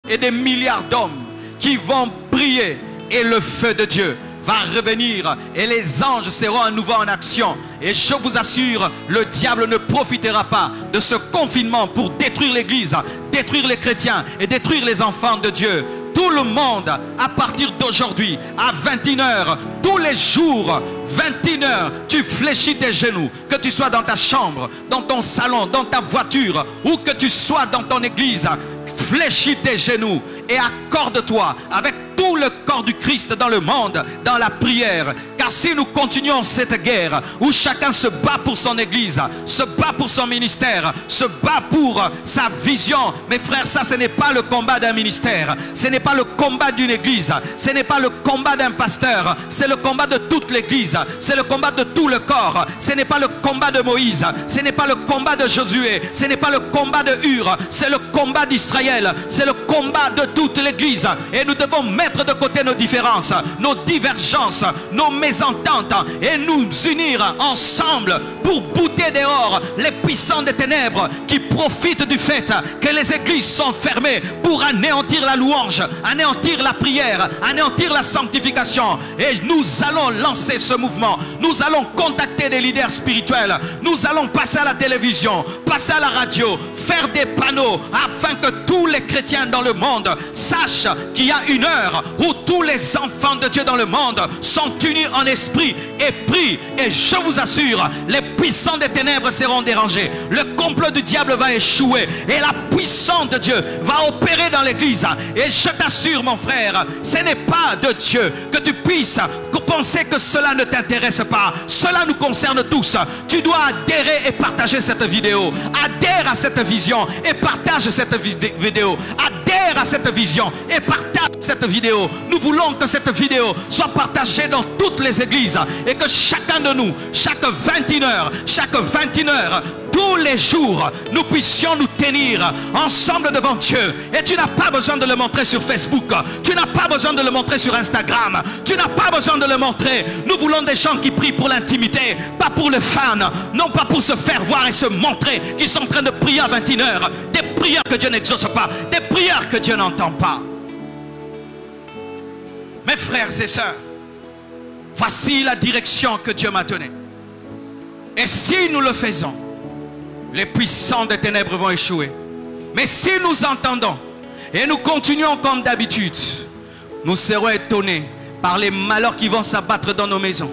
et des milliards d'hommes qui vont briller et le feu de Dieu va revenir et les anges seront à nouveau en action. Et je vous assure, le diable ne profitera pas de ce confinement pour détruire l'église, détruire les chrétiens et détruire les enfants de Dieu. Tout le monde, à partir d'aujourd'hui, à 21h, tous les jours, 21h, tu fléchis tes genoux. Que tu sois dans ta chambre, dans ton salon, dans ta voiture, ou que tu sois dans ton église, fléchis tes genoux et accorde-toi avec tout le corps du Christ dans le monde, dans la prière. Car si nous continuons cette guerre où chacun se bat pour son église, se bat pour son ministère, se bat pour sa vision, mes frères, ça ce n'est pas le combat d'un ministère, ce n'est pas le combat d'une église, ce n'est pas le combat d'un pasteur, c'est le combat de toute l'église, c'est le combat de tout le corps. Ce n'est pas le combat de Moïse, ce n'est pas le combat de Josué, ce n'est pas le combat de Hur, c'est le combat d'Israël, c'est le combat de toute l'église. Et nous devons mettre de côté nos différences, nos divergences, nos mésententes et nous unir ensemble pour bouter dehors les puissants des ténèbres qui profitent du fait que les églises sont fermées pour anéantir la louange, anéantir la prière, anéantir la sanctification. Et nous allons lancer ce mouvement. Nous allons contacter des leaders spirituels. Nous allons passer à la télévision, passer à la radio, faire des panneaux afin que tous les chrétiens dans le monde sachent qu'il y a une heure où tous les enfants de Dieu dans le monde sont unis en esprit et prient. Et je vous assure, les puissants des ténèbres seront dérangés. Le complot du diable va échouer et la puissance de Dieu va opérer dans l'église. Et je t'assure, mon frère, ce n'est pas de Dieu que tu puisses penser que cela ne t'intéresse pas. Cela nous concerne tous. Tu dois adhérer et partager cette vidéo. Adhère à cette vision et partage cette vidéo. Adhère à cette vision et partage cette vidéo. Nous voulons que cette vidéo soit partagée dans toutes les églises et que chacun de nous, chaque 21h, tous les jours, nous puissions nous tenir ensemble devant Dieu. Et tu n'as pas besoin de le montrer sur Facebook. Tu n'as pas besoin de le montrer sur Instagram. Tu n'as pas besoin de le montrer. Nous voulons des gens qui prient pour l'intimité, pas pour le fan, non pas pour se faire voir et se montrer qu'ils sont en train de prier à 21h. Des prières que Dieu n'exauce pas, des prières que Dieu n'entend pas. Mes frères et sœurs, voici la direction que Dieu m'a donnée. Et si nous le faisons, les puissants des ténèbres vont échouer. Mais si nous entendons et nous continuons comme d'habitude, nous serons étonnés par les malheurs qui vont s'abattre dans nos maisons.